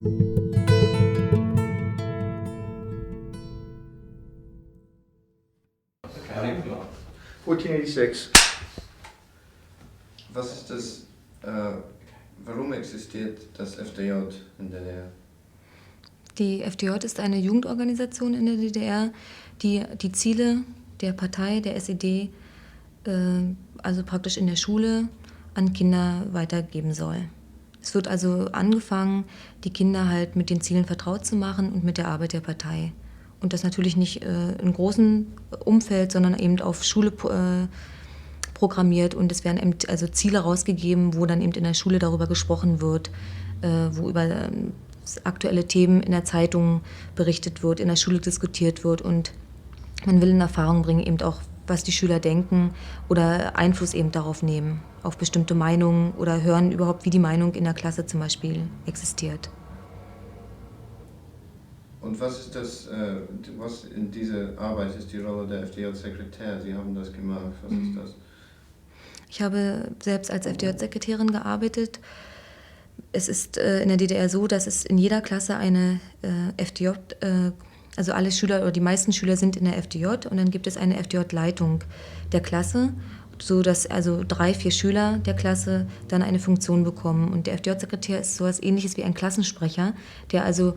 Okay. 1486. Was ist das, warum existiert das FDJ in der DDR? Die FDJ ist eine Jugendorganisation in der DDR, die die Ziele der Partei, der SED, also praktisch in der Schule an Kinder weitergeben soll. Es wird also angefangen, die Kinder halt mit den Zielen vertraut zu machen und mit der Arbeit der Partei. Und das natürlich nicht im großen Umfeld, sondern eben auf Schule programmiert. Und es werden eben also Ziele rausgegeben, wo dann eben in der Schule darüber gesprochen wird, wo über aktuelle Themen in der Zeitung berichtet wird, in der Schule diskutiert wird. Und man will in Erfahrung bringen, eben auch, was die Schüler denken oder Einfluss eben darauf nehmen, auf bestimmte Meinungen oder hören überhaupt, wie die Meinung in der Klasse zum Beispiel existiert. Und was ist das, was in dieser Arbeit ist die Rolle der FDJ-Sekretär? Sie haben das gemacht, was ist das? Ich habe selbst als FDJ-Sekretärin gearbeitet. Es ist in der DDR so, dass es in jeder Klasse eine FDJ, also alle Schüler oder die meisten Schüler sind in der FDJ und dann gibt es eine FDJ-Leitung der Klasse, so dass also 3, 4 Schüler der Klasse dann eine Funktion bekommen. Und der FDJ-Sekretär ist sowas Ähnliches wie ein Klassensprecher, der also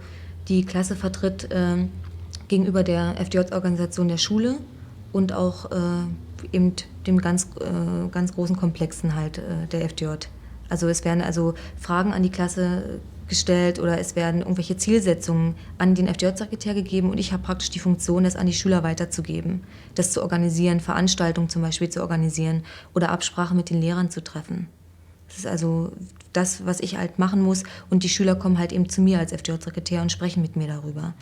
die Klasse vertritt gegenüber der FDJ-Organisation der Schule und auch eben dem ganz großen Komplexen halt der FDJ. Also es werden also Fragen an die Klasse gestellt oder es werden irgendwelche Zielsetzungen an den FDJ-Sekretär gegeben und ich habe praktisch die Funktion, das an die Schüler weiterzugeben, das zu organisieren, Veranstaltungen zum Beispiel zu organisieren oder Absprache mit den Lehrern zu treffen. Das ist also das, was ich halt machen muss und die Schüler kommen halt eben zu mir als FDJ-Sekretär und sprechen mit mir darüber.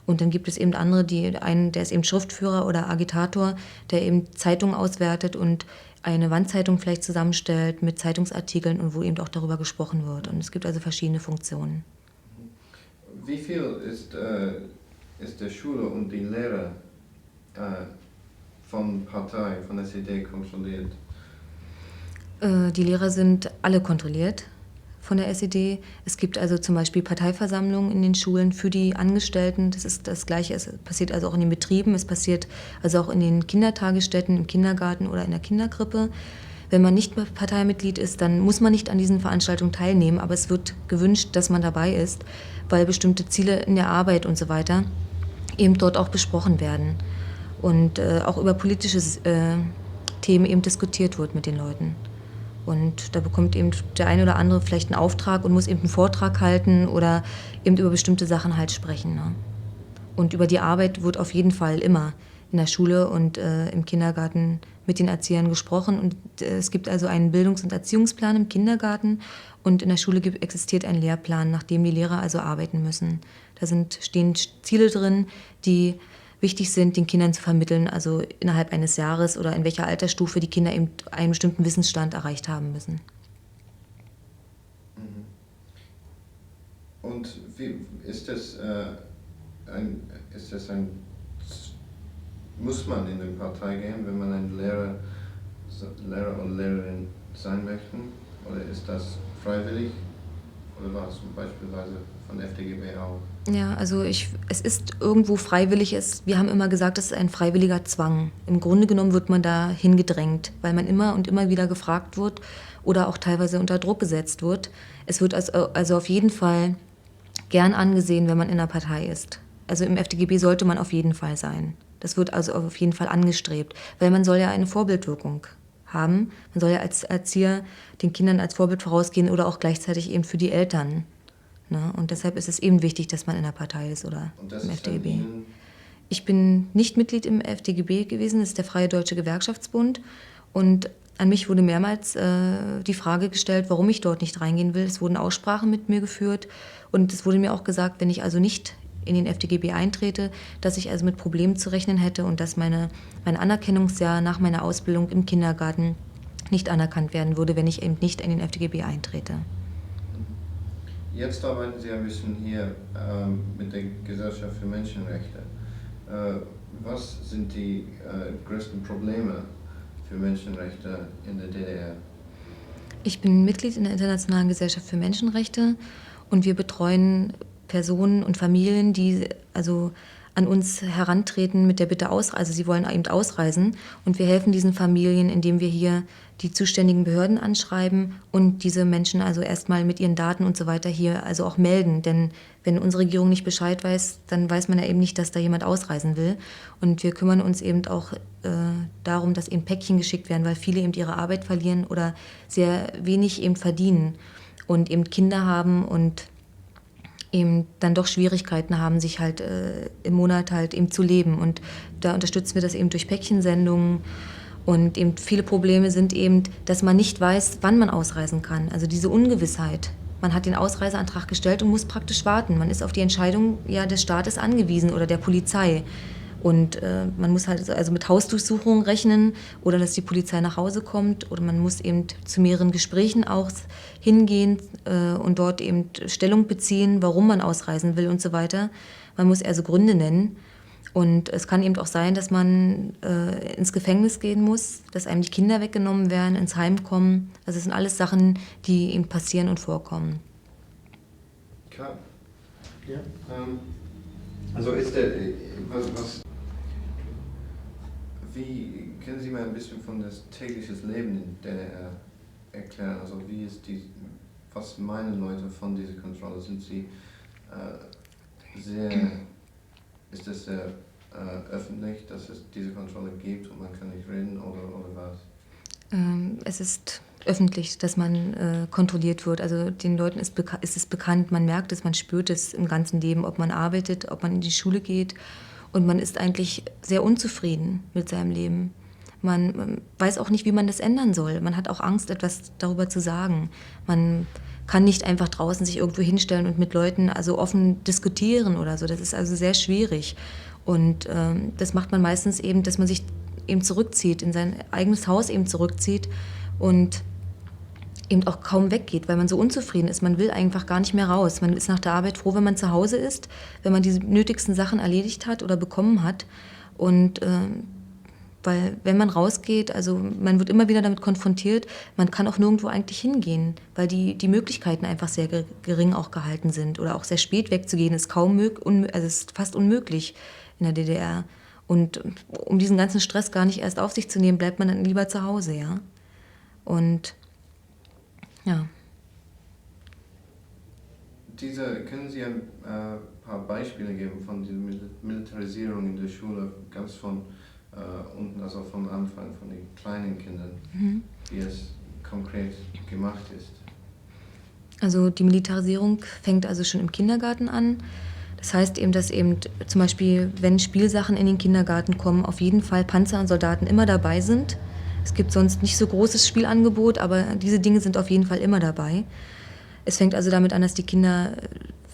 Und dann gibt es eben andere, der ist eben Schriftführer oder Agitator, der eben Zeitungen auswertet und eine Wandzeitung vielleicht zusammenstellt mit Zeitungsartikeln und wo eben auch darüber gesprochen wird. Und es gibt also verschiedene Funktionen. Wie viel ist der Schule und die Lehrer von Partei, von der SED kontrolliert? Die Lehrer sind alle kontrolliert von der SED. Es gibt also zum Beispiel Parteiversammlungen in den Schulen für die Angestellten. Das ist das Gleiche. Es passiert also auch in den Betrieben. Es passiert also auch in den Kindertagesstätten, im Kindergarten oder in der Kinderkrippe. Wenn man nicht Parteimitglied ist, dann muss man nicht an diesen Veranstaltungen teilnehmen. Aber es wird gewünscht, dass man dabei ist, weil bestimmte Ziele in der Arbeit und so weiter eben dort auch besprochen werden. Und auch über politische Themen eben diskutiert wird mit den Leuten. Und da bekommt eben der eine oder andere vielleicht einen Auftrag und muss eben einen Vortrag halten oder eben über bestimmte Sachen halt sprechen. Ne? Und über die Arbeit wird auf jeden Fall immer in der Schule und im Kindergarten mit den Erziehern gesprochen. Und es gibt also einen Bildungs- und Erziehungsplan im Kindergarten und in der Schule existiert ein Lehrplan, nach dem die Lehrer also arbeiten müssen. Da stehen Ziele drin, die wichtig sind, den Kindern zu vermitteln, also innerhalb eines Jahres oder in welcher Altersstufe die Kinder eben einen bestimmten Wissensstand erreicht haben müssen. Und wie ist das muss man in die Partei gehen, wenn man ein Lehrer oder Lehrerin sein möchte? Oder ist das freiwillig? Oder war es beispielsweise von der FDGB auch? Ja, also es ist irgendwo freiwillig. Wir haben immer gesagt, es ist ein freiwilliger Zwang. Im Grunde genommen wird man da hingedrängt, weil man immer und immer wieder gefragt wird oder auch teilweise unter Druck gesetzt wird. Es wird also auf jeden Fall gern angesehen, wenn man in der Partei ist. Also im FDGB sollte man auf jeden Fall sein. Das wird also auf jeden Fall angestrebt, weil man soll ja eine Vorbildwirkung haben. Man soll ja als Erzieher den Kindern als Vorbild vorausgehen oder auch gleichzeitig eben für die Eltern. Ne? Und deshalb ist es eben wichtig, dass man in der Partei ist oder im FDGB. Ich bin nicht Mitglied im FDGB gewesen, das ist der Freie Deutsche Gewerkschaftsbund. Und an mich wurde mehrmals die Frage gestellt, warum ich dort nicht reingehen will. Es wurden Aussprachen mit mir geführt und es wurde mir auch gesagt, wenn ich also nicht in den FDGB eintrete, dass ich also mit Problemen zu rechnen hätte und dass mein Anerkennungsjahr nach meiner Ausbildung im Kindergarten nicht anerkannt werden würde, wenn ich eben nicht in den FDGB eintrete. Jetzt arbeiten Sie ein bisschen hier mit der Gesellschaft für Menschenrechte. Was sind die größten Probleme für Menschenrechte in der DDR? Ich bin Mitglied in der Internationalen Gesellschaft für Menschenrechte und wir betreuen Personen und Familien, die also an uns herantreten mit der Bitte also sie wollen eben ausreisen und wir helfen diesen Familien, indem wir hier die zuständigen Behörden anschreiben und diese Menschen also erstmal mit ihren Daten und so weiter hier also auch melden, denn wenn unsere Regierung nicht Bescheid weiß, dann weiß man ja eben nicht, dass da jemand ausreisen will und wir kümmern uns eben auch darum, dass eben Päckchen geschickt werden, weil viele eben ihre Arbeit verlieren oder sehr wenig eben verdienen und eben Kinder haben und eben dann doch Schwierigkeiten haben, sich halt im Monat halt eben zu leben. Und da unterstützen wir das eben durch Päckchensendungen. Und eben viele Probleme sind eben, dass man nicht weiß, wann man ausreisen kann. Also diese Ungewissheit. Man hat den Ausreiseantrag gestellt und muss praktisch warten. Man ist auf die Entscheidung ja des Staates angewiesen oder der Polizei. Und man muss halt also mit Hausdurchsuchungen rechnen oder dass die Polizei nach Hause kommt oder man muss eben zu mehreren Gesprächen auch hingehen und dort eben Stellung beziehen, warum man ausreisen will und so weiter. Man muss also Gründe nennen. Und es kann eben auch sein, dass man ins Gefängnis gehen muss, dass einem die Kinder weggenommen werden, ins Heim kommen. Also das sind alles Sachen, die eben passieren und vorkommen. Klar. Ja. Also wie können Sie mal ein bisschen von das tägliche Leben in DDR erklären? Also was meinen Leute von dieser Kontrolle? Sind sie ist es sehr öffentlich, dass es diese Kontrolle gibt und man kann nicht reden oder was? Es ist öffentlich, dass man kontrolliert wird. Also den Leuten ist es bekannt, man merkt es, man spürt es im ganzen Leben, ob man arbeitet, ob man in die Schule geht. Und man ist eigentlich sehr unzufrieden mit seinem Leben. Man weiß auch nicht, wie man das ändern soll. Man hat auch Angst, etwas darüber zu sagen. Man kann nicht einfach draußen sich irgendwo hinstellen und mit Leuten also offen diskutieren oder so. Das ist also sehr schwierig. Und das macht man meistens eben, dass man sich eben zurückzieht, in sein eigenes Haus eben zurückzieht und eben auch kaum weggeht, weil man so unzufrieden ist. Man will einfach gar nicht mehr raus. Man ist nach der Arbeit froh, wenn man zu Hause ist, wenn man die nötigsten Sachen erledigt hat oder bekommen hat. Und weil wenn man rausgeht, also man wird immer wieder damit konfrontiert, man kann auch nirgendwo eigentlich hingehen, weil die Möglichkeiten einfach sehr gering auch gehalten sind. Oder auch sehr spät wegzugehen ist ist fast unmöglich in der DDR. Und um diesen ganzen Stress gar nicht erst auf sich zu nehmen, bleibt man dann lieber zu Hause, ja. Und ja. Können Sie ein paar Beispiele geben von dieser Militarisierung in der Schule, ganz von unten, also vom Anfang, von den kleinen Kindern, wie es konkret gemacht ist? Also die Militarisierung fängt also schon im Kindergarten an. Das heißt eben, dass eben zum Beispiel, wenn Spielsachen in den Kindergarten kommen, auf jeden Fall Panzer und Soldaten immer dabei sind. Es gibt sonst nicht so großes Spielangebot, aber diese Dinge sind auf jeden Fall immer dabei. Es fängt also damit an, dass die Kinder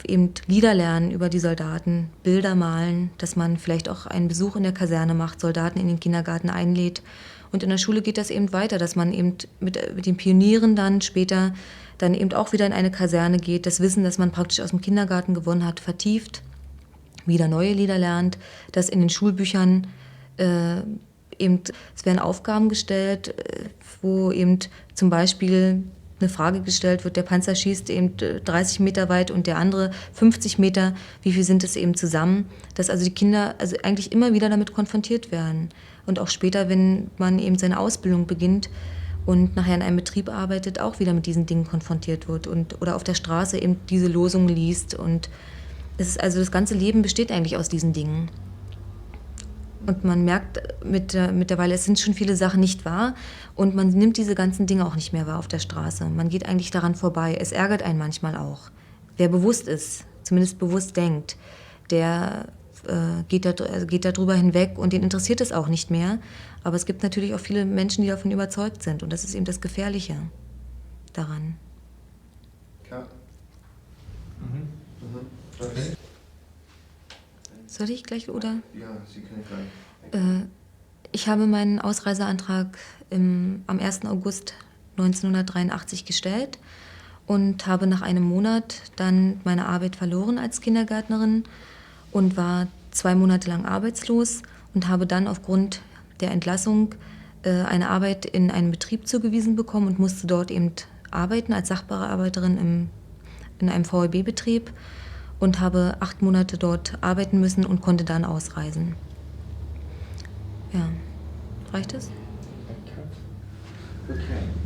eben Lieder lernen über die Soldaten, Bilder malen, dass man vielleicht auch einen Besuch in der Kaserne macht, Soldaten in den Kindergarten einlädt. Und in der Schule geht das eben weiter, dass man eben mit den Pionieren dann später dann eben auch wieder in eine Kaserne geht, das Wissen, das man praktisch aus dem Kindergarten gewonnen hat, vertieft, wieder neue Lieder lernt, dass in den Schulbüchern eben, es werden Aufgaben gestellt, wo eben zum Beispiel eine Frage gestellt wird, der Panzer schießt eben 30 Meter weit und der andere 50 Meter, wie viel sind es eben zusammen? Dass also die Kinder also eigentlich immer wieder damit konfrontiert werden. Und auch später, wenn man eben seine Ausbildung beginnt und nachher in einem Betrieb arbeitet, auch wieder mit diesen Dingen konfrontiert wird oder auf der Straße eben diese Losungen liest. Und das ganze Leben besteht eigentlich aus diesen Dingen. Und man merkt mittlerweile, es sind schon viele Sachen nicht wahr und man nimmt diese ganzen Dinge auch nicht mehr wahr auf der Straße. Man geht eigentlich daran vorbei. Es ärgert einen manchmal auch. Wer bewusst ist, zumindest bewusst denkt, der geht darüber hinweg und den interessiert es auch nicht mehr. Aber es gibt natürlich auch viele Menschen, die davon überzeugt sind und das ist eben das Gefährliche daran. Ja. Okay. Soll ich gleich, oder? Ja, Sie können gleich. Ich habe meinen Ausreiseantrag am 1. August 1983 gestellt und habe nach einem Monat dann meine Arbeit verloren als Kindergärtnerin und war 2 Monate lang arbeitslos und habe dann aufgrund der Entlassung eine Arbeit in einem Betrieb zugewiesen bekommen und musste dort eben arbeiten als Sachbearbeiterin in einem VEB-Betrieb. und habe 8 Monate dort arbeiten müssen und konnte dann ausreisen. Ja, reicht es? Okay.